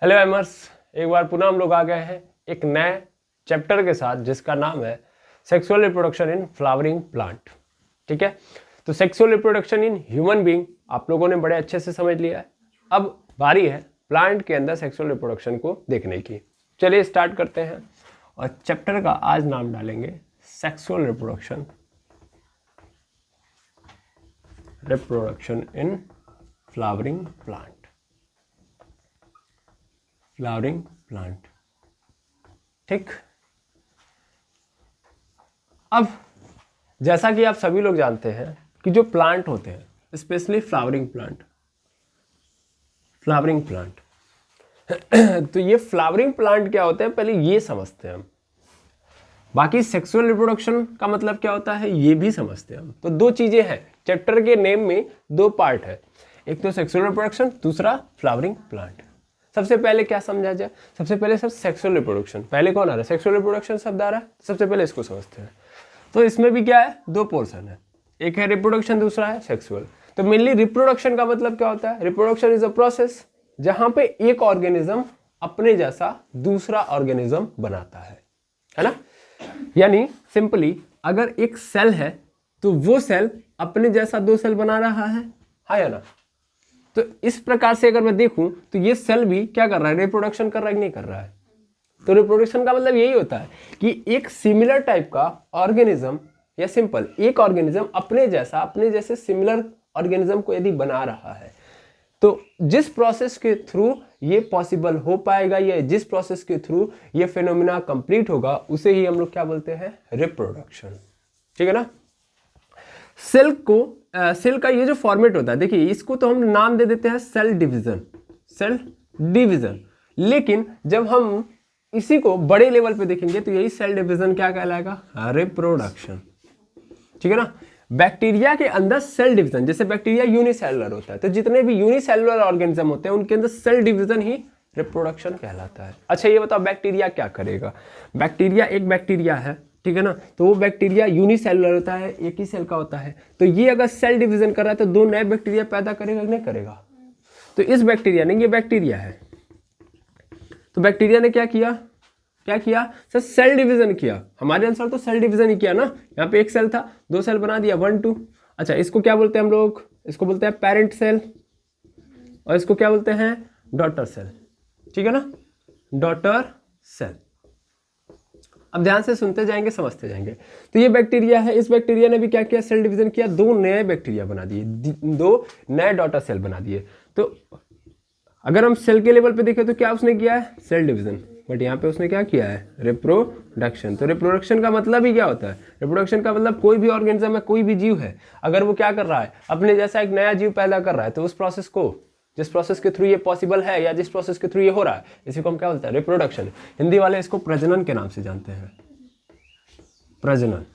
Hello एमर्स, एक बार पुनः हम लोग आ गए हैं एक नए चैप्टर के साथ जिसका नाम है sexual reproduction in flowering plant. ठीक है, तो sexual reproduction in human being आप लोगों ने बड़े अच्छे से समझ लिया है। अब बारी है प्लांट के अंदर सेक्सुअल रिप्रोडक्शन को देखने की। चलिए स्टार्ट करते हैं और चैप्टर का आज नाम डालेंगे sexual reproduction in flowering plant. ठीक। अब जैसा कि आप सभी लोग जानते हैं कि जो प्लांट होते हैं स्पेशली फ्लावरिंग प्लांट तो ये फ्लावरिंग प्लांट क्या होते हैं पहले ये समझते हैं हम। बाकी सेक्सुअल रिप्रोडक्शन का मतलब क्या होता है ये भी समझते हैं हम। तो दो चीजें हैं चैप्टर के नेम में, दो पार्ट है, एक तो सेक्सुअल रिप्रोडक्शन, दूसरा फ्लावरिंग प्लांट। सबसे पहले क्या समझा जाए? सबसे पहले सर सेक्सुअल रिप्रोडक्शन, पहले कौन आ रहा है? सेक्सुअल रिप्रोडक्शन शब्द आ रहा है, सबसे पहले इसको समझते हैं। तो इसमें भी क्या है, दो पोर्शन है, एक है रिप्रोडक्शन, दूसरा है सेक्सुअल। तो मेनली रिप्रोडक्शन का मतलब क्या होता है? रिप्रोडक्शन इज अ प्रोसेस जहां पे एक ऑर्गेनिज्म अपने जैसा दूसरा ऑर्गेनिज्म बनाता है ना। यानी सिंपली अगर एक सेल है तो वो सेल अपने जैसा दो सेल बना रहा है, हाँ या ना। तो इस प्रकार से अगर मैं देखूं तो ये सेल भी क्या कर रहा है? रिप्रोडक्शन कर रहा है कि नहीं कर रहा है? तो रिप्रोडक्शन का मतलब यही होता है कि एक सिमिलर टाइप का ऑर्गेनिज्म या सिंपल एक ऑर्गेनिज्म अपने जैसे सिमिलर ऑर्गेनिज्म को यदि बना रहा है तो जिस प्रोसेस के थ्रू ये पॉसिबल हो पाएगा या जिस प्रोसेस के थ्रू ये फिनोमिना कंप्लीट होगा उसे ही हम लोग क्या बोलते हैं? रिप्रोडक्शन। ठीक है ना। सेल का ये जो फॉर्मेट होता है, देखिए इसको तो हम नाम दे देते हैं सेल डिवीजन, लेकिन जब हम इसी को बड़े लेवल पे देखेंगे तो यही सेल डिवीजन क्या कहलाएगा? रिप्रोडक्शन। ठीक है ना। बैक्टीरिया के अंदर सेल डिवीजन, जैसे बैक्टीरिया यूनिसेलुलर होता है तो जितने भी यूनिसेलुलर ऑर्गेनिज्म होते हैं उनके अंदर सेल डिवीजन ही रिप्रोडक्शन कहलाता है। अच्छा ये बताओ बैक्टीरिया क्या करेगा? बैक्टीरिया एक बैक्टीरिया है, ठीक है ना, तो वो बैक्टीरिया यूनिसेलुलर होता है, एक ही सेल का होता है। तो ये अगर सेल डिवीजन कर रहा है तो दो नए बैक्टीरिया पैदा करेगा कि नहीं करेगा? तो इस बैक्टीरिया ने, ये बैक्टीरिया है, तो बैक्टीरिया ने क्या किया सर? सेल डिवीजन किया। हमारे अनुसार तो सेल डिवीजन ही किया ना। यहाँ पे एक सेल था, दो सेल बना दिया, 1 2। अच्छा इसको क्या बोलते हैं हम लोग? इसको बोलते हैं पेरेंट सेल और इसको क्या बोलते हैं? Daughter cell. ठीक है ना, डॉटर सेल। अब ध्यान से सुनते जाएंगे, समझते जाएंगे। तो ये बैक्टीरिया है, इस बैक्टीरिया ने भी क्या किया? सेल डिवीजन किया, दो नए बैक्टीरिया बना दिए, दो नए डॉटर सेल बना दिए। तो अगर हम सेल के लेवल पे देखें तो क्या उसने किया है? Cell division. बट यहाँ पे उसने क्या किया है? रिप्रोडक्शन। तो रिप्रोडक्शन का मतलब ही क्या होता है? रिप्रोडक्शन का मतलब कोई भी ऑर्गेनिज्म है, कोई भी जीव है, अगर वो क्या कर रहा है? अपने जैसा एक नया जीव पैदा कर रहा है तो उस प्रोसेस को, जिस प्रोसेस के थ्रू ये पॉसिबल है या जिस प्रोसेस के थ्रू ये हो रहा है, इसी को हम क्या बोलते हैं? रिप्रोडक्शन। हिंदी वाले इसको प्रजनन के नाम से जानते हैं, प्रजनन।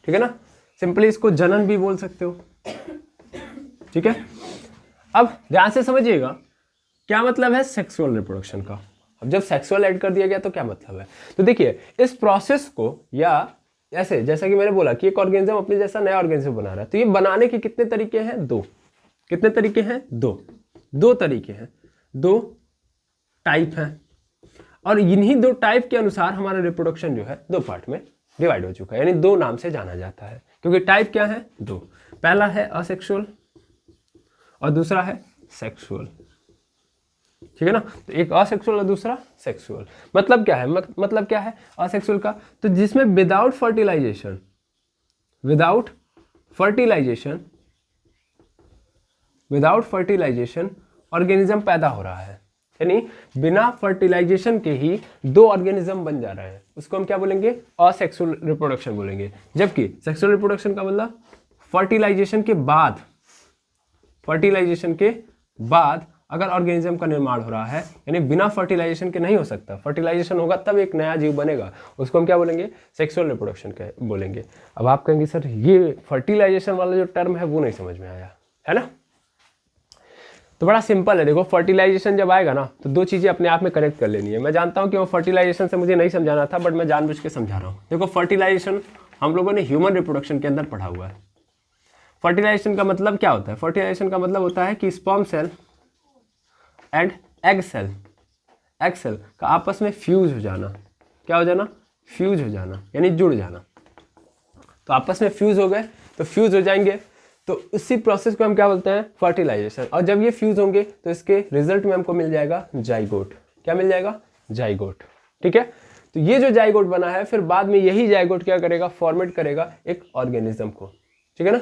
ठीक है ना, सिंपली इसको जनन भी बोल सकते हो। ठीक है। अब ध्यान से समझिएगा क्या मतलब है सेक्सुअल रिप्रोडक्शन का। अब जब सेक्सुअल ऐड कर दिया गया तो क्या मतलब है? तो देखिए इस प्रोसेस को, या ऐसे जैसा कि मैंने बोला कि एक ऑर्गेनिज्म अपने जैसा नया ऑर्गेनिज्म बना रहा है, तो ये बनाने के कितने तरीके हैं? दो। कितने तरीके हैं? दो तरीके हैं, दो टाइप हैं। और इन्हीं दो टाइप के अनुसार हमारा रिप्रोडक्शन जो है दो पार्ट में डिवाइड हो चुका है, यानी दो नाम से जाना जाता है। क्योंकि टाइप क्या है? दो। पहला है असेक्सुअल और दूसरा है सेक्सुअल। ठीक है ना। तो एक असेक्सुअल और दूसरा सेक्सुअल। मतलब क्या है? मतलब क्या है असेक्सुअल का? तो जिसमें विदाउट फर्टिलाइजेशन ऑर्गेनिज्म पैदा हो रहा है, यानी बिना फर्टिलाइजेशन के ही दो ऑर्गेनिज्म बन जा रहे हैं, उसको हम क्या बोलेंगे? असेक्सुअल रिप्रोडक्शन बोलेंगे। जबकि सेक्सुअल रिप्रोडक्शन का मतलब फर्टिलाइजेशन के बाद अगर ऑर्गेनिज्म का निर्माण हो रहा है, यानी बिना फर्टिलाइजेशन के नहीं हो सकता। फर्टिलाइजेशन होगा तब एक नया जीव बनेगा, उसको हम क्या बोलेंगे? सेक्सुअल रिप्रोडक्शन बोलेंगे। अब आप कहेंगे सर ये फर्टिलाइजेशन वाला जो टर्म है वो नहीं समझ में आया, है ना। तो बड़ा सिंपल है, देखो फर्टिलाइजेशन जब आएगा ना तो दो चीजें अपने आप में कनेक्ट कर लेनी है। मैं जानता हूं कि वो फर्टिलाइजेशन से मुझे नहीं समझाना था, बट मैं जानबूझ के समझा रहा हूं। देखो फर्टिलाइजेशन हम लोगों ने ह्यूमन रिप्रोडक्शन के अंदर पढ़ा हुआ है। फर्टिलाइजेशन का मतलब क्या होता है? फर्टिलाइजेशन का मतलब होता है कि sperm cell and egg cell का आपस में फ्यूज हो जाना, क्या हो जाना, फ्यूज हो जाना यानी जुड़ जाना। तो आपस में फ्यूज हो गए तो फ्यूज हो जाएंगे, तो इसी प्रोसेस को हम क्या बोलते हैं, फर्टिलाइजेशन। और जब ये फ्यूज होंगे तो इसके रिजल्ट में हमको मिल जाएगा जाइगोट। क्या मिल जाएगा, जाइगोट। ठीक है, तो ये जो जाइगोट बना है फिर बाद में यही जाइगोट क्या करेगा, फॉर्मेट करेगा एक ऑर्गेनिज्म को। ठीक है ना।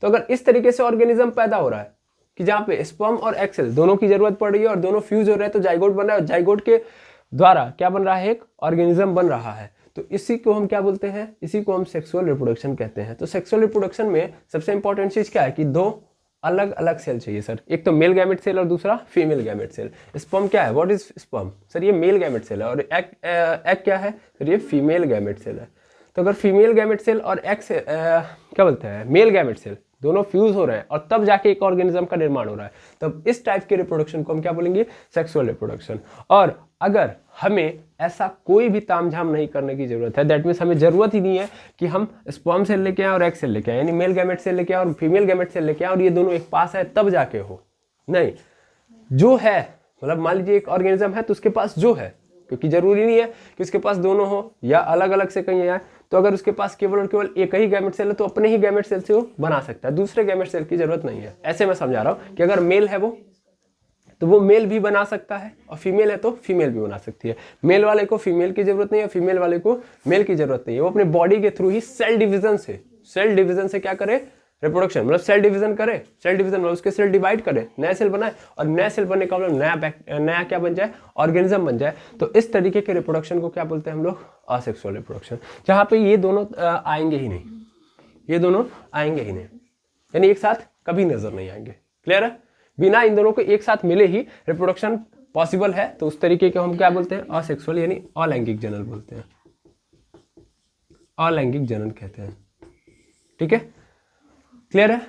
तो अगर इस तरीके से ऑर्गेनिज्म पैदा हो रहा है कि जहाँ पे स्पर्म और एग सेल दोनों की जरूरत पड़ रही है और दोनों फ्यूज हो रहे हैं, तो जाइगोट बन रहा है, और जाइगोट के द्वारा क्या बन रहा है, एक ऑर्गेनिज्म बन रहा है। तो इसी को हम क्या बोलते हैं, इसी को हम सेक्सुअल रिप्रोडक्शन कहते हैं। तो सेक्सुअल रिप्रोडक्शन में सबसे इंपॉर्टेंट चीज क्या है कि दो अलग अलग सेल चाहिए सर, एक तो मेल गैमेट सेल और दूसरा फीमेल गैमेट सेल। स्पर्म क्या है, व्हाट इज स्पर्म सर, ये मेल गैमेट सेल है, और एग क्या है सर, ये फीमेल गैमेट सेल है। तो अगर फीमेल गैमेट सेल और एग से क्या बोलते हैं, मेल गैमेट सेल दोनों फ्यूज हो रहे हैं और तब जाके एक ऑर्गेनिज्म का निर्माण हो रहा है, तब इस टाइप के रिप्रोडक्शन को हम क्या बोलेंगे, सेक्सुअल रिप्रोडक्शन। और अगर हमें ऐसा कोई भी तामझाम नहीं करने की जरूरत है, दैट मीन्स हमें जरूरत ही नहीं है कि हम स्पर्म सेल लेके आए और एग सेल लेके आए, यानी मेल गैमेट सेल लेके आए और फीमेल गैमेट सेल लेके आए और ये दोनों एक पास है तब जाके हो, नहीं, जो है, मतलब मान लीजिए एक ऑर्गेनिज्म है तो उसके पास जो है, क्योंकि जरूरी नहीं है कि उसके पास दोनों हो या अलग अलग से कहीं आए, तो अगर उसके पास केवल और केवल एक ही गैमेट सेल है तो अपने ही गैमेट सेल से वो बना सकता है, दूसरे गैमेट सेल की जरूरत नहीं है। ऐसे मैं समझा रहा हूँ कि अगर मेल है वो तो वो मेल भी बना सकता है, और फीमेल है तो फीमेल भी बना सकती है। मेल वाले को फीमेल की जरूरत नहीं है, फीमेल वाले को मेल की जरूरत नहीं है। वो अपने बॉडी के थ्रू ही सेल डिवीजन से क्या करे, रिप्रोडक्शन, मतलब सेल डिवीजन करे, सेल डिवीजन मतलब उसके सेल डिवाइड करे, नया सेल बनाए, और नया सेल बनने का मतलब नया क्या बन जाए, ऑर्गेनिज्म बन जाए। तो इस तरीके के रिप्रोडक्शन को क्या बोलते हैं हम लोग, असेक्सुअल रिप्रोडक्शन, जहाँ पे ये दोनों आएंगे ही नहीं, ये दोनों आएंगे ही नहीं, यानी एक साथ कभी नजर नहीं आएंगे। क्लियर है, बिना इन दोनों को एक साथ मिले ही रिप्रोडक्शन पॉसिबल है, तो उस तरीके को हम क्या बोलते हैं, असेक्सुअल यानी अलैंगिक जनन बोलते हैं, अलैंगिक जनन कहते हैं। ठीक है, क्लियर है,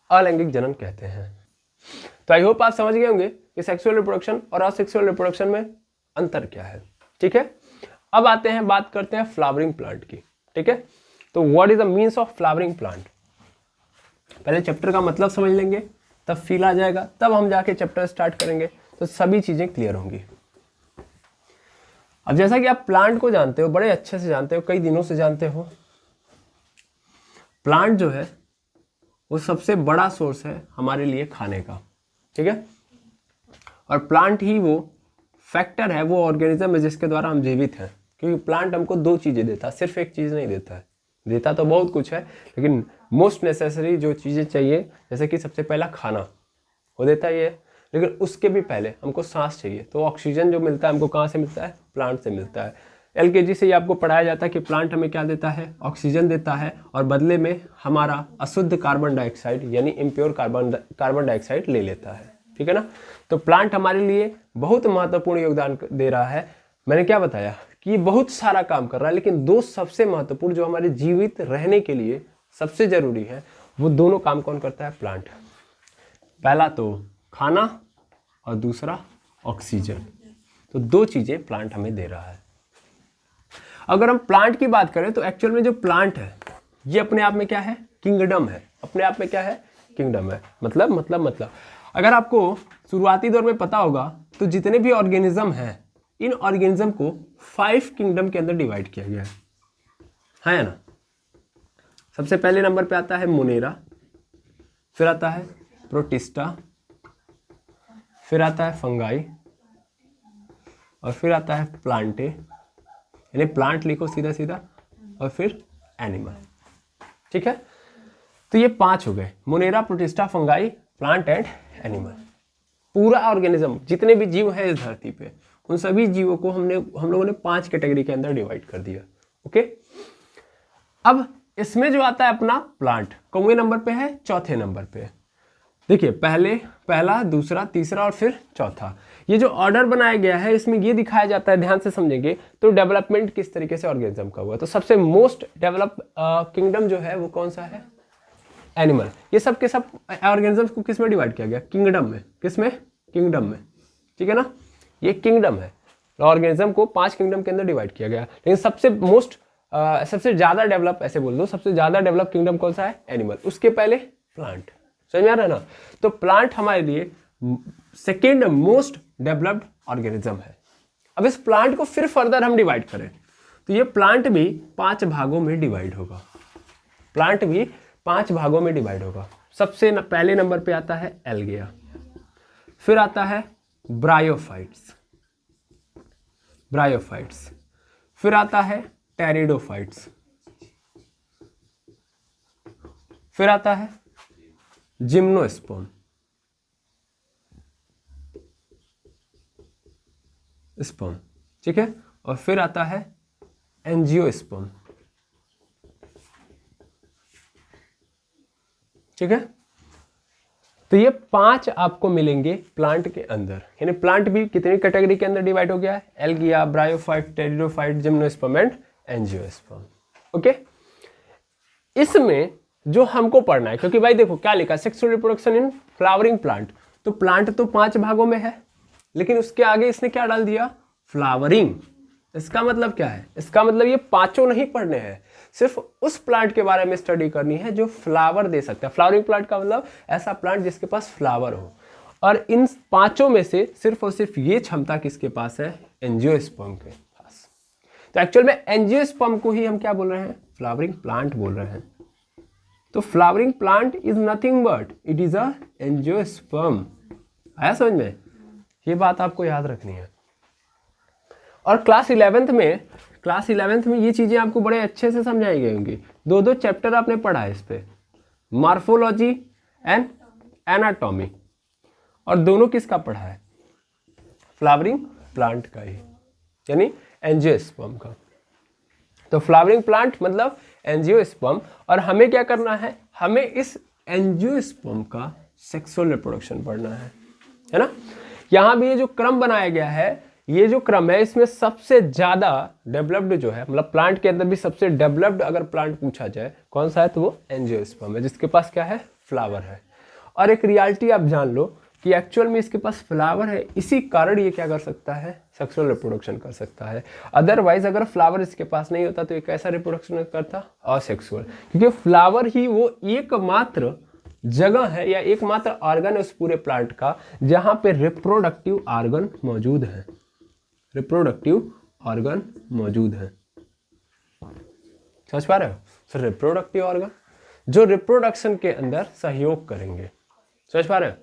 अलैंगिक जनन कहते हैं। तो आई होप आप समझ गए होंगे कि सेक्सुअल रिप्रोडक्शन और असेक्सुअल रिप्रोडक्शन में अंतर क्या है। ठीक है, अब आते हैं, बात करते हैं फ्लावरिंग प्लांट की। ठीक है, तो what is the means of flowering plant, पहले चैप्टर का मतलब समझ लेंगे, तब फील आ जाएगा, तब हम जाके चैप्टर स्टार्ट करेंगे तो सभी चीजें क्लियर होंगी। अब जैसा कि आप प्लांट को जानते हो, बड़े अच्छे से जानते हो, कई दिनों से जानते हो, प्लांट जो है वो सबसे बड़ा सोर्स है हमारे लिए खाने का। ठीक है, और प्लांट ही वो फैक्टर है, वो ऑर्गेनिज्म है जिसके द्वारा हम जीवित हैं, क्योंकि प्लांट हमको दो चीजें देता है, सिर्फ एक चीज नहीं देता है, देता तो बहुत कुछ है, लेकिन मोस्ट नेसेसरी जो चीजें चाहिए, जैसे कि सबसे पहला खाना वो देता ही है, लेकिन उसके भी पहले हमको सांस चाहिए। तो ऑक्सीजन जो मिलता है हमको कहाँ से मिलता है, प्लांट से मिलता है। एलकेजी से ही आपको पढ़ाया जाता है कि प्लांट हमें क्या देता है, ऑक्सीजन देता है, और बदले में हमारा अशुद्ध कार्बन डाइऑक्साइड यानी इम्प्योर कार्बन डाइऑक्साइड ले लेता है। ठीक है ना, तो प्लांट हमारे लिए बहुत महत्वपूर्ण योगदान दे रहा है। मैंने क्या बताया कि ये बहुत सारा काम कर रहा है, लेकिन दो सबसे महत्वपूर्ण जो हमारे जीवित रहने के लिए सबसे जरूरी है, वो दोनों काम कौन करता है, प्लांट। पहला तो खाना और दूसरा ऑक्सीजन, तो दो चीजें प्लांट हमें दे रहा है। अगर हम प्लांट की बात करें तो एक्चुअल में जो प्लांट है ये अपने आप में क्या है, किंगडम है, अपने आप में क्या है, किंगडम है। मतलब अगर आपको शुरुआती दौर में पता होगा तो जितने भी ऑर्गेनिज्म हैं, इन ऑर्गेनिज्म को 5 किंगडम के अंदर डिवाइड किया गया है ना। सबसे पहले नंबर पे आता है मोनेरा, फिर आता है प्रोटिस्टा, फिर आता है फंगाई, और फिर आता है प्लांटे, यानी प्लांट लिखो सीधा सीधा, और फिर एनिमल। ठीक है, तो ये 5 हो गए, Monera, protista, fungi, plant and animal. पूरा ऑर्गेनिज्म, जितने भी जीव हैं इस धरती पे, उन सभी जीवों को हम लोगों ने 5 कैटेगरी के अंदर डिवाइड कर दिया। ओके, अब इसमें जो आता है अपना प्लांट, कौवे नंबर पे है, चौथे नंबर पे। देखिए पहला, दूसरा, तीसरा और फिर चौथा, ये जो ऑर्डर बनाया गया है इसमें ये दिखाया जाता है, ध्यान से समझेंगे तो डेवलपमेंट किस तरीके से ऑर्गेनिज्म का हुआ। तो सबसे मोस्ट डेवलप किंगडम जो है वो कौन सा है, एनिमल। ये सब के सब ऑर्गेनिज्म को किस में डिवाइड किया गया, किंगडम में। किसमें, किंगडम में। ठीक है ना, ये किंगडम है, ऑर्गेनिज्म को 5 किंगडम के अंदर डिवाइड किया गया, लेकिन सबसे ज्यादा डेवलप, ऐसे बोल दो, सबसे ज्यादा डेवलप किंगडम कौन सा है, एनिमल, उसके पहले प्लांट। समझ में आ रहा है ना। तो प्लांट हमारे लिए सेकेंड मोस्ट डेवलप्ड ऑर्गेनिज्म है। अब इस प्लांट को फिर फर्दर हम डिवाइड करें तो ये प्लांट भी 5 भागों में डिवाइड होगा। प्लांट भी 5 भागों में डिवाइड होगा। सबसे पहले नंबर पे आता है एल्गिया, फिर आता है ब्रायोफाइट्स, फिर आता है टेरिडोफाइट्स, फिर आता है जिम्नोस्पर्म, ठीक है, और फिर आता है एंजियोस्पर्म, ठीक है। तो ये 5 आपको मिलेंगे प्लांट के अंदर, यानी प्लांट भी कितनी कैटेगरी के अंदर डिवाइड हो गया है? Algae, bryophyte, pteridophyte, gymnosperm and angiosperm. Okay, इसमें जो हमको पढ़ना है, क्योंकि भाई देखो क्या लिखा, sexual reproduction in flowering plant, तो प्लांट तो 5 भागों में है, लेकिन उसके आगे इसने क्या डाल दिया? फ्लावरिंग। इसका मतलब क्या है? इसका मतलब ये 5 नहीं पढ़ने हैं, सिर्फ उस प्लांट के बारे में स्टडी करनी है जो फ्लावर दे सकता है। फ्लावरिंग प्लांट का मतलब ऐसा प्लांट जिसके पास फ्लावर हो, और इन 5 में से सिर्फ और सिर्फ ये क्षमता किसके पास है? एंजियोस्पर्म के पास। तो एक्चुअल में एंजियोस्पर्म को ही हम क्या बोल रहे हैं? फ्लावरिंग प्लांट बोल रहे हैं। तो flowering plant is nothing but it is a angiosperm. आया समझ में? ये बात आपको याद रखनी है। और क्लास 11th में ये चीजें आपको बड़े अच्छे से समझाई गई होंगी। 2 चैप्टर आपने पढ़ा है इस पे, मॉर्फोलॉजी एंड एनाटॉमी, और दोनों किसका पढ़ा है? फ्लावरिंग प्लांट का ही, यानी एंजियोस्पर्म का। तो फ्लावरिंग प्लांट मतलब एंजियोस्पर्म, और हमें क्या करना है? हमें इस एंजियोस्पर्म का सेक्सुअल रिप्रोडक्शन पढ़ना है ना। यहां भी ये जो क्रम बनाया गया है, ये जो क्रम है, इसमें सबसे ज्यादा डेवलप्ड जो है, मतलब प्लांट के अंदर भी सबसे डेवलप्ड अगर प्लांट पूछा जाए कौन सा है, तो वो एंजियोस्पर्म है, जिसके पास क्या है? फ्लावर है। और एक रियलिटी आप जान लो कि एक्चुअल में इसके पास फ्लावर है, इसी कारण ये क्या कर सकता है? सेक्सुअल रिप्रोडक्शन कर सकता है। अदरवाइज अगर फ्लावर इसके पास नहीं होता तो ये कैसा रिप्रोडक्शन करता? असेक्सुअल। क्योंकि फ्लावर ही वो एकमात्र जगह है या एकमात्र ऑर्गन है उस पूरे प्लांट का जहां पे रिप्रोडक्टिव ऑर्गन मौजूद है। रिप्रोडक्टिव ऑर्गन मौजूद है, समझ पा रहे हो? सर रिप्रोडक्टिव ऑर्गन जो रिप्रोडक्शन के अंदर सहयोग करेंगे, समझ पा रहे हो?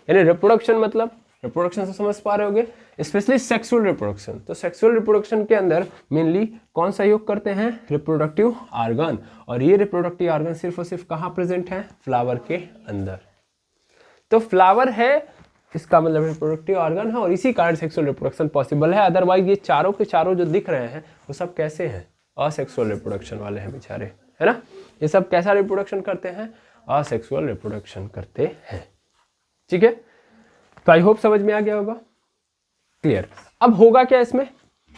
यानी रिप्रोडक्शन मतलब, रिप्रोडक्शन से समझ पा रहे होगे, स्पेशली सेक्सुअल रिप्रोडक्शन। तो सेक्सुअल रिप्रोडक्शन के अंदर मेनली कौन सहयोग करते हैं? Reproductive organ. और ये रिप्रोडक्टिव ऑर्गन सिर्फ और सिर्फ कहाँ प्रेजेंट है? फ्लावर के अंदर। तो फ्लावर है, इसका मतलब रिप्रोडक्टिव ऑर्गन है, और इसी कारण सेक्सुअल रिप्रोडक्शन पॉसिबल है। अदरवाइज ये चारों के चारों जो दिख रहे हैं वो सब कैसे हैं? असेक्सुअल रिप्रोडक्शन वाले हैं बेचारे, है ना। ये सब कैसा रिप्रोडक्शन करते हैं? असेक्सुअल रिप्रोडक्शन करते हैं, ठीक है। तो आई होप समझ में आ गया होगा, क्लियर। अब होगा क्या इसमें?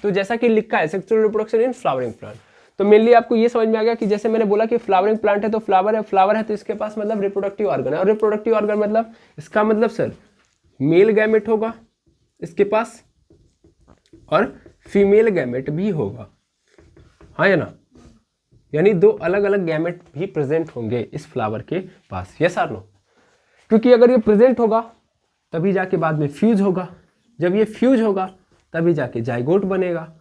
तो जैसा कि लिखा है sexual reproduction in flowering plant, तो मेनली आपको ये समझ में आ गया कि जैसे मैंने बोला कि फ्लावरिंग प्लांट है तो फ्लावर है तो इसके पास मतलब रिप्रोडक्टिव ऑर्गन है। और रिप्रोडक्टिव ऑर्गन मतलब, इसका मतलब सर मेल गैमेट होगा इसके पास और फीमेल गैमेट भी होगा, हाँ या ना। यानी 2 अलग अलग गैमेट भी प्रेजेंट होंगे इस फ्लावर के पास, यस और नो। क्योंकि अगर ये प्रेजेंट होगा तभी जाके बाद में फ्यूज होगा, जब ये फ्यूज होगा तभी जाके जाइगोट बनेगा,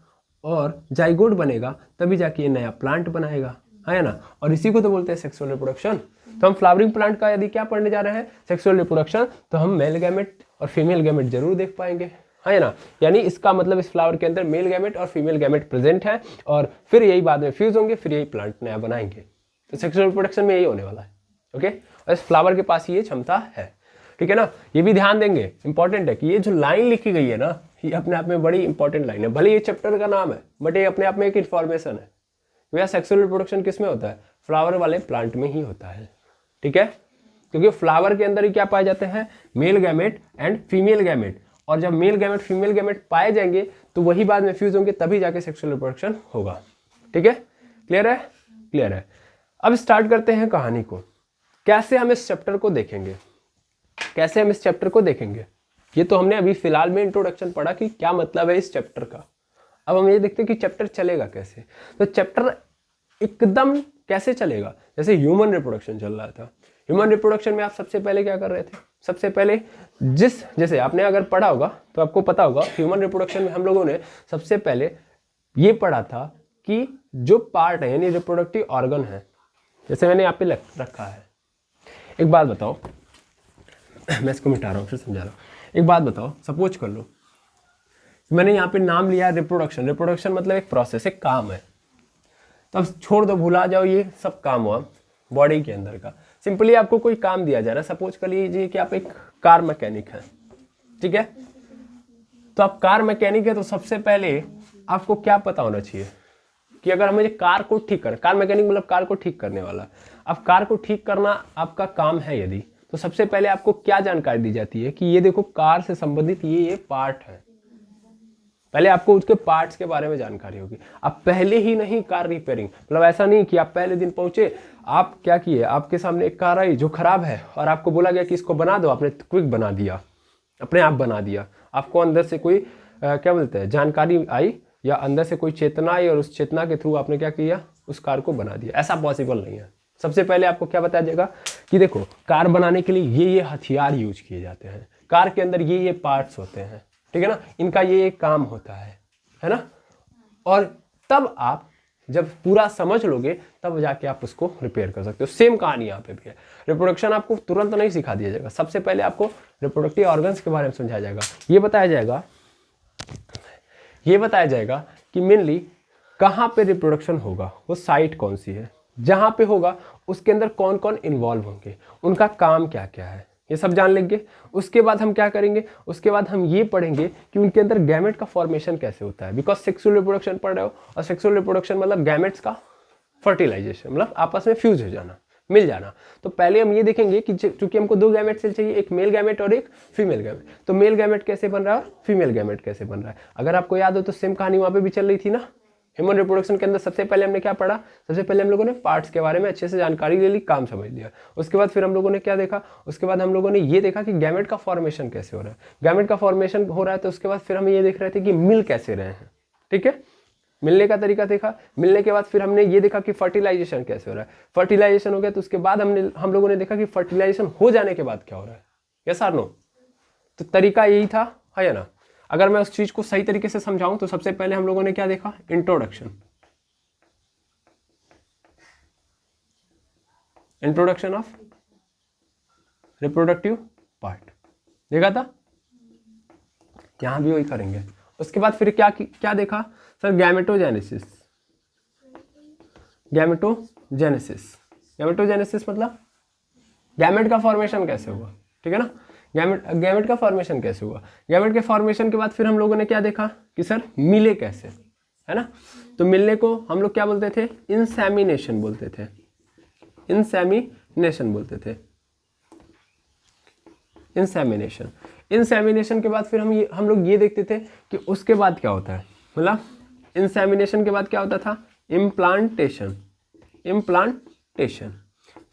और जाइगोट बनेगा तभी जाके ये नया प्लांट बनाएगा, है ना। और इसी को तो बोलते हैं सेक्सुअल रिप्रोडक्शन। तो हम फ्लावरिंग प्लांट का यदि क्या पढ़ने जा रहे हैं? सेक्सुअल रिप्रोडक्शन, तो हम मेल गैमेट और फीमेल गैमेट जरूर देख पाएंगे, है ना। यानी इसका मतलब इस फ्लावर के अंदर मेल गैमेट और फीमेल गैमेट प्रेजेंट है, और फिर यही बाद में फ्यूज होंगे, फिर यही प्लांट नया बनाएंगे। तो सेक्सुअल रिप्रोडक्शन में यही होने वाला है, ओके। और इस फ्लावर के पास ये क्षमता है, ठीक है ना। ये भी ध्यान देंगे, इंपॉर्टेंट है कि ये जो लाइन लिखी गई है ना, ये अपने आप में बड़ी इंपॉर्टेंट लाइन है। भले ये चैप्टर का नाम है बट ये अपने आप में एक इन्फॉर्मेशन है। भैया सेक्सुअल रिप्रोडक्शन किस में होता है? फ्लावर वाले प्लांट में ही होता है, ठीक है। क्योंकि फ्लावर के अंदर ही क्या पाए जाते हैं? Male gamete and female gamete, और जब मेल गैमेट फीमेल गैमेट पाए जाएंगे तो वही बाद में फ्यूज होंगे, तभी जाके सेक्सुअल रिप्रोडक्शन होगा, ठीक है। क्लियर है? क्लियर है। अब स्टार्ट करते हैं कहानी को। कैसे हम इस चैप्टर को देखेंगे, कैसे हम इस चैप्टर को देखेंगे? ये तो हमने अभी फिलहाल में इंट्रोडक्शन पढ़ा कि क्या मतलब है इस चैप्टर का। अब हम ये देखते हैं कि चैप्टर चलेगा कैसे। तो चैप्टर एकदम कैसे चलेगा? जैसे ह्यूमन रिप्रोडक्शन चल रहा था, ह्यूमन रिप्रोडक्शन में आप सबसे पहले क्या कर रहे थे, सबसे पहले जैसे आपने अगर पढ़ा होगा तो आपको पता होगा ह्यूमन रिप्रोडक्शन में हम लोगों ने सबसे पहले ये पढ़ा था कि जो पार्ट है यानी रिप्रोडक्टिव ऑर्गन है, जैसे मैंने यहाँ पे रखा है। एक बात बताओ, मैं इसको मिटा रहा हूँ फिर समझा रहा हूँ। एक बात बताओ, सपोज कर लो मैंने यहाँ पे नाम लिया रिप्रोडक्शन। रिप्रोडक्शन मतलब एक प्रोसेस, एक काम है। तो अब छोड़ दो, भुला जाओ ये सब काम हुआ बॉडी के अंदर का। सिंपली आपको कोई काम दिया जा रहा है, सपोज कर लीजिए कि आप एक कार मैकेनिक हैं, ठीक है। तो आप कार मैकेनिक है तो सबसे पहले आपको क्या पता होना चाहिए कि अगर मुझे कार को ठीक करना, कार मैकेनिक मतलब कार को ठीक करने वाला। अब कार को ठीक करना आपका काम है यदि, तो सबसे पहले आपको क्या जानकारी दी जाती है कि ये देखो कार से संबंधित ये पार्ट है। पहले आपको उसके पार्ट्स के बारे में जानकारी होगी। आप पहले ही नहीं कार रिपेयरिंग, मतलब ऐसा नहीं कि आप पहले दिन पहुंचे, आप क्या किए, आपके सामने एक कार आई जो खराब है और आपको बोला गया कि इसको बना दो, आपने क्विक बना दिया, अपने आप बना दिया। आपको अंदर से कोई क्या बोलते हैं जानकारी आई या अंदर से कोई चेतना आई और उस चेतना के थ्रू आपने क्या किया, उस कार को बना दिया। ऐसा पॉसिबल नहीं है। सबसे पहले आपको क्या बताया जाएगा कि देखो कार बनाने के लिए ये हथियार यूज किए जाते हैं, कार के अंदर ये पार्ट्स होते हैं, ठीक है ना, इनका ये काम होता है ना। और तब आप जब पूरा समझ लोगे तब जाके आप उसको रिपेयर कर सकते हो। सेम कहानी यहाँ पे भी है। रिप्रोडक्शन आपको तुरंत नहीं सिखा दिया जाएगा। सबसे पहले आपको रिप्रोडक्टिव ऑर्गन्स के बारे में समझाया जाएगा। ये बताया जाएगा कि मेनली कहाँ पे रिप्रोडक्शन होगा, वो साइट कौन सी है, जहाँ पे होगा उसके अंदर कौन कौन इन्वॉल्व होंगे, उनका काम क्या क्या है, ये सब जान लेंगे। उसके बाद हम क्या करेंगे, उसके बाद हम ये पढ़ेंगे कि उनके अंदर गैमेट का फॉर्मेशन कैसे होता है। बिकॉज सेक्सुअल रिप्रोडक्शन पढ़ रहे हो, और सेक्सुअल रिप्रोडक्शन मतलब गैमेट्स का फर्टिलाइजेशन, मतलब आपस में फ्यूज हो जाना, मिल जाना। तो पहले हम ये देखेंगे कि चूंकि हमको दो गैमेट सेल चाहिए, एक मेल गैमेट और एक फीमेल गैमेट, तो मेल गैमेट कैसे बन रहा है और फीमेल गैमेट कैसे बन रहा है। अगर आपको याद हो तो सेम कहानी वहां पे भी चल रही थी ना। ह्यूमन रिप्रोडक्शन के अंदर सबसे पहले हमने क्या पढ़ा, सबसे पहले हम लोगों ने पार्ट्स के बारे में अच्छे से जानकारी ले ली, काम समझ लिया। उसके बाद फिर हम लोगों ने क्या देखा, उसके बाद हम लोगों ने ये देखा कि गैमेट का फॉर्मेशन कैसे हो रहा है। गैमेट का फॉर्मेशन हो रहा है तो उसके बाद फिर हम ये देख रहे थे कि मिल कैसे रहे हैं, ठीक है, मिलने का तरीका देखा। मिलने के बाद फिर हमने ये देखा कि फर्टिलाइजेशन कैसे हो रहा है। फर्टिलाइजेशन हो गया तो उसके बाद हम लोगों ने देखा कि फर्टिलाइजेशन हो जाने के बाद क्या हो रहा है। यस और नो? तो तरीका यही था, है या ना। अगर मैं उस चीज को सही तरीके से समझाऊं तो सबसे पहले हम लोगों ने क्या देखा, इंट्रोडक्शन ऑफ रिप्रोडक्टिव पार्ट देखा था, यहां भी वही करेंगे। उसके बाद फिर क्या देखा सर, गैमेटोजेनेसिस मतलब गैमेट का फॉर्मेशन कैसे हुआ, ठीक है ना। गैमेट का फॉर्मेशन कैसे हुआ। गैमेट के फॉर्मेशन के बाद फिर हम लोगों ने क्या देखा कि सर मिले कैसे, है ना। तो मिलने को हम लोग क्या बोलते थे, इंसेमिनेशन बोलते थे। इंसेमिनेशन के बाद फिर हम लोग ये देखते थे कि उसके बाद क्या होता है, मतलब इंसेमिनेशन के बाद क्या होता था, इम्प्लांटेशन।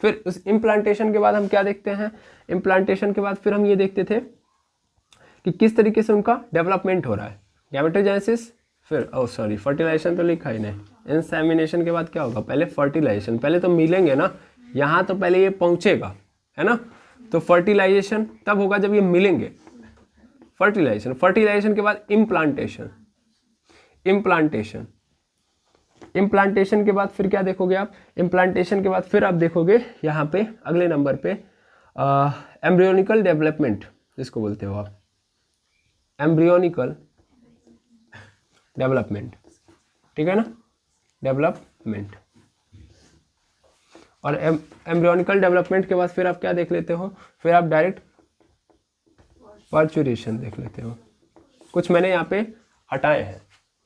फिर उस इम्प्लांटेशन के बाद हम क्या देखते हैं, इम्प्लांटेशन के बाद फिर हम ये देखते थे कि किस तरीके से उनका डेवलपमेंट हो रहा है। गैमेटोजेनेसिस, फिर फर्टिलाइजेशन तो लिखा ही नहीं। इंसेमिनेशन के बाद क्या होगा, पहले फर्टिलाइजेशन, पहले तो मिलेंगे ना, यहाँ तो पहले ये पहुंचेगा, है ना। तो फर्टिलाइजेशन तब होगा जब ये मिलेंगे। फर्टिलाइजेशन के बाद इम्प्लांटेशन के बाद फिर क्या देखोगे आप, इम्प्लांटेशन के बाद फिर आप देखोगे यहाँ पे अगले नंबर पे एम्ब्रियोनिकल डेवलपमेंट, जिसको बोलते हो आप एम्ब्रियोनिकल डेवलपमेंट, ठीक है ना, डेवलपमेंट। और एम्ब्रियोनिकल डेवलपमेंट के बाद फिर आप क्या देख लेते हो, फिर आप डायरेक्ट पार्चुरेशन देख लेते हो। कुछ मैंने यहाँ पे हटाए हैं,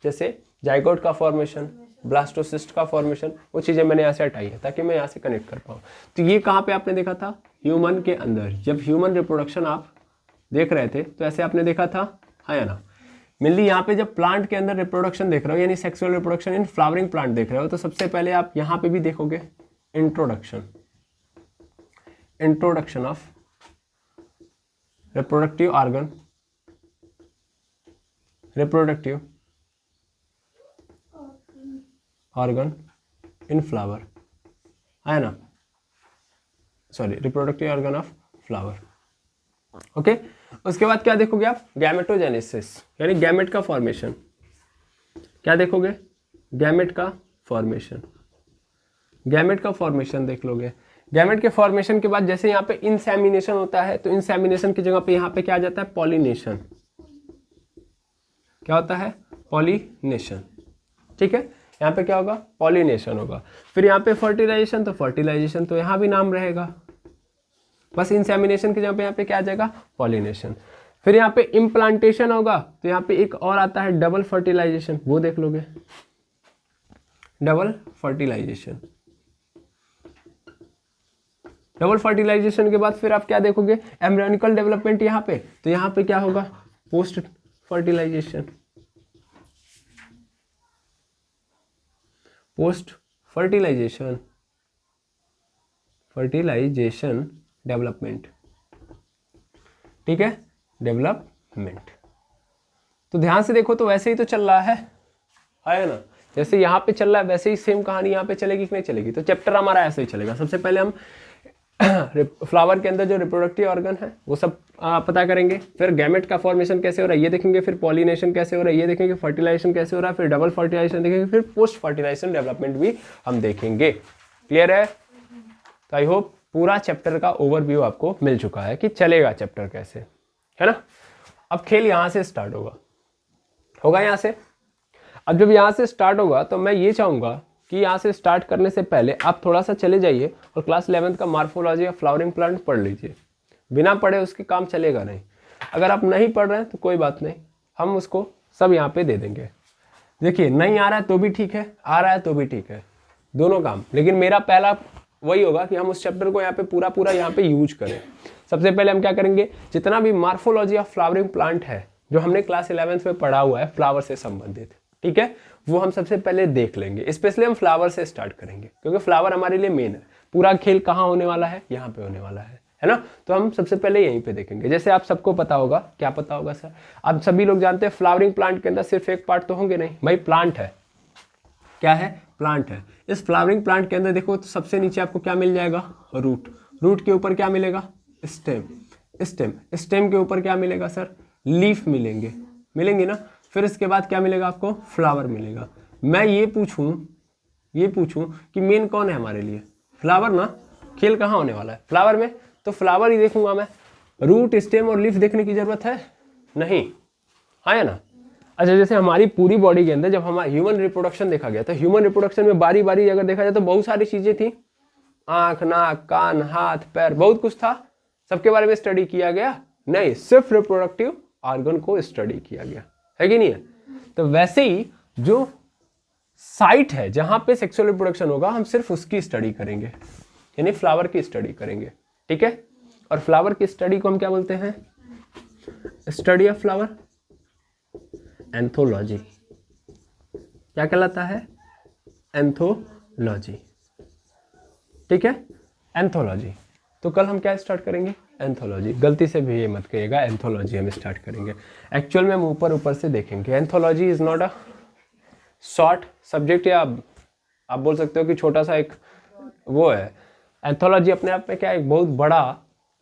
जैसे जाइगोट का फॉर्मेशन, ब्लास्टोसिस्ट का फॉर्मेशन, वो चीज़ें मैंने यहाँ से हटाई है ताकि मैं यहाँ से कनेक्ट कर पाऊँ। तो ये कहाँ पे आपने देखा था, ह्यूमन के अंदर। जब ह्यूमन रिप्रोडक्शन आप देख रहे थे तो ऐसे आपने देखा था, है या ना। मेनली यहाँ पे जब प्लांट के अंदर रिप्रोडक्शन देख रहे हो, यानी sexual reproduction in flowering plant देख रहे हो, तो सबसे पहले आप यहाँ पे भी देखोगे introduction of reproductive organ in flower, है ना। Sorry reproductive organ of flower. Okay, उसके बाद क्या देखोगे आप, गैमेटोजेनेसिस यानी गैमेट का फॉर्मेशन। क्या देखोगे, गैमेट का फॉर्मेशन, गैमेट का फॉर्मेशन देख लोगे। गैमेट के फॉर्मेशन के बाद जैसे यहाँ पे इंसेमिनेशन होता है तो इंसेमिनेशन की जगह पे यहाँ पे क्या आ जाता है, पॉलिनेशन। क्या होता है, पॉलिनेशन। ठीक है, यहाँ पे क्या होगा, पॉलिनेशन होगा। फिर यहाँ पे फर्टिलाइजेशन, तो फर्टिलाइजेशन तो यहाँ भी नाम रहेगा, बस इंसेमिनेशन की जगह पे यहाँ पे क्या आ जाएगा, पॉलिनेशन। फिर यहाँ पे इम्प्लांटेशन होगा तो यहाँ पे एक और आता है डबल फर्टिलाइजेशन, वो देख लोगे, डबल फर्टिलाइजेशन। डबल फर्टिलाइजेशन के बाद फिर आप क्या देखोगे, एम्ब्रियोनिकल डेवलपमेंट यहाँ पे, तो यहाँ पे क्या होगा, post fertilization, post fertilization, fertilization development. ठीक है, डेवलपमेंट। तो ध्यान से देखो तो वैसे ही तो चल रहा है ना, जैसे यहाँ पे चल रहा है वैसे ही सेम कहानी यहाँ पे चलेगी कि नहीं चलेगी। तो चैप्टर हमारा ऐसे ही चलेगा। सबसे पहले हम फ्लावर के अंदर जो रिप्रोडक्टिव ऑर्गन है वो सब पता करेंगे, फिर गैमेट का फॉर्मेशन कैसे हो रहा है ये देखेंगे, फिर पॉलिनेशन कैसे हो रहा है ये देखेंगे, फर्टिलाइजेशन कैसे हो रहा है, फिर डबल फर्टिलाइजेशन देखेंगे, फिर पोस्ट फर्टिलाइजेशन डेवलपमेंट भी हम देखेंगे। क्लियर है? तो आई होप पूरा चैप्टर का ओवरव्यू आपको मिल चुका है कि चलेगा चैप्टर कैसे, है ना। अब खेल यहाँ से स्टार्ट होगा यहाँ से। अब जब यहाँ से स्टार्ट होगा तो मैं ये चाहूँगा कि यहाँ से स्टार्ट करने से पहले आप थोड़ा सा चले जाइए और क्लास 11th का मॉर्फोलॉजी या फ्लावरिंग प्लांट पढ़ लीजिए। बिना पढ़े उसके काम चलेगा नहीं। अगर आप नहीं पढ़ रहे हैं तो कोई बात नहीं, हम उसको सब यहाँ पे दे देंगे। देखिए, नहीं आ रहा है तो भी ठीक है, आ रहा है तो भी ठीक है, दोनों काम। लेकिन मेरा पहला वही होगा कि हम उस चैप्टर को यहाँ पे पूरा यहाँ पे यूज करें। सबसे पहले हम क्या करेंगे, जितना भी मॉर्फोलॉजी ऑफ फ्लावरिंग प्लांट है जो हमने क्लास 11th में पढ़ा हुआ है फ्लावर से संबंधित, ठीक है, वो हम सबसे पहले देख लेंगे। स्पेशली हम फ्लावर से स्टार्ट करेंगे क्योंकि फ्लावर हमारे लिए मेन है। पूरा खेल कहाँ होने वाला है, यहाँ पे होने वाला है ना। तो हम सबसे पहले यहीं पे देखेंगे। जैसे आप सबको पता होगा, क्या पता होगा सर, आप सभी लोग जानते हैं फ्लावरिंग प्लांट के अंदर सिर्फ एक पार्ट तो होंगे नहीं भाई, प्लांट है। क्या है, प्लांट है। इस फ्लावरिंग प्लांट के अंदर देखो तो सबसे नीचे आपको क्या मिल जाएगा, रूट। रूट के ऊपर क्या मिलेगा, स्टेम। स्टेम के ऊपर क्या मिलेगा सर, लीफ मिलेंगे ना। फिर इसके बाद क्या मिलेगा आपको, फ्लावर मिलेगा। मैं ये पूछूं कि मेन कौन है हमारे लिए, फ्लावर ना। खेल कहाँ होने वाला है, फ्लावर में, तो फ्लावर ही देखूंगा मैं। रूट, स्टेम और लीफ देखने की जरूरत है नहीं, है ना। अच्छा, जैसे हमारी पूरी बॉडी के अंदर जब हमारा ह्यूमन रिप्रोडक्शन देखा गया, तो ह्यूमन रिप्रोडक्शन में बारी बारी अगर देखा जाए तो बहुत सारी चीजें थी, आंख, नाक, कान, हाथ, पैर, बहुत कुछ था। सबके बारे में स्टडी किया गया नहीं, सिर्फ रिप्रोडक्टिव ऑर्गन को स्टडी किया गया, है कि नहीं है। तो वैसे ही जो साइट है जहां पे सेक्सुअल रिप्रोडक्शन होगा, हम सिर्फ उसकी स्टडी करेंगे, यानी फ्लावर की स्टडी करेंगे, ठीक है। और फ्लावर की स्टडी को हम क्या बोलते हैं, स्टडी ऑफ फ्लावर, एंथोलॉजी। क्या कहलाता है, एंथोलॉजी, ठीक है, एंथोलॉजी। तो कल हम क्या स्टार्ट करेंगे, एंथोलॉजी। गलती से भी ये मत कहिएगा, एंथोलॉजी हम स्टार्ट करेंगे। एक्चुअल में हम ऊपर से देखेंगे। Anthology is not a short subject, या आप बोल सकते हो कि छोटा सा एक वो है। एंथोलॉजी अपने आप में क्या एक बहुत बड़ा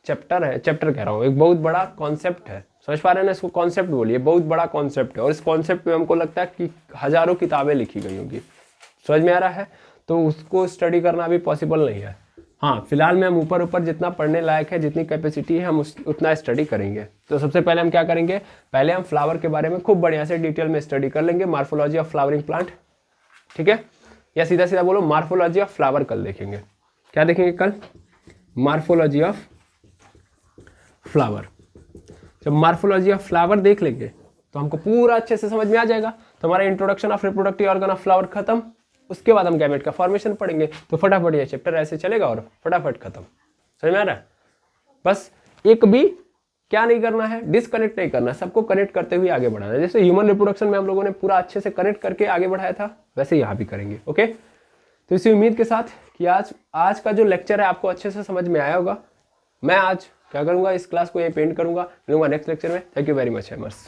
चैप्टर है, चैप्टर कह रहा हूँ, एक बहुत बड़ा कॉन्सेप्ट है। समझ पा रहे हैं ना, इसको कॉन्सेप्ट बोलिए, बहुत बड़ा कॉन्सेप्ट है। और इस कॉन्सेप्ट पे हमको लगता है कि हजारों किताबें लिखी गई होंगी। समझ में आ रहा है, तो उसको स्टडी करना भी पॉसिबल नहीं है। हाँ, फिलहाल में हम ऊपर जितना पढ़ने लायक है, जितनी कैपेसिटी है, हम उतना स्टडी करेंगे। तो सबसे पहले हम क्या करेंगे, पहले हम फ्लावर के बारे में खूब बढ़िया से डिटेल में स्टडी कर लेंगे, मॉर्फोलॉजी ऑफ फ्लावरिंग प्लांट, ठीक है। या सीधा बोलो मॉर्फोलॉजी ऑफ फ्लावर कल देखेंगे। क्या देखेंगे कल, मॉर्फोलॉजी ऑफ फ्लावर। जब मॉर्फोलॉजी ऑफ फ्लावर देख लेंगे तो हमको पूरा अच्छे से समझ में आ जाएगा। तो हमारा introduction of reproductive organ of flower खत्म। उसके बाद हम गैमेट का फॉर्मेशन पढ़ेंगे। तो फटाफट ये चैप्टर ऐसे चलेगा और फटाफट खत्म। समझ में आ रहा है। बस एक भी क्या नहीं करना है, डिसकनेक्ट नहीं करना, सबको कनेक्ट करते हुए आगे बढ़ाना है। जैसे ह्यूमन रिप्रोडक्शन में हम लोगों ने पूरा अच्छे से कनेक्ट करके आगे बढ़ाया था, वैसे यहाँ भी करेंगे। ओके, तो इसी उम्मीद के साथ कि आज का जो लेक्चर है आपको अच्छे से समझ में आया होगा। मैं आज क्या करूँगा, इस क्लास को यहीं पेंट करूँगा। मिलूंगा नेक्स्ट लेक्चर में। Thank you very much hammers.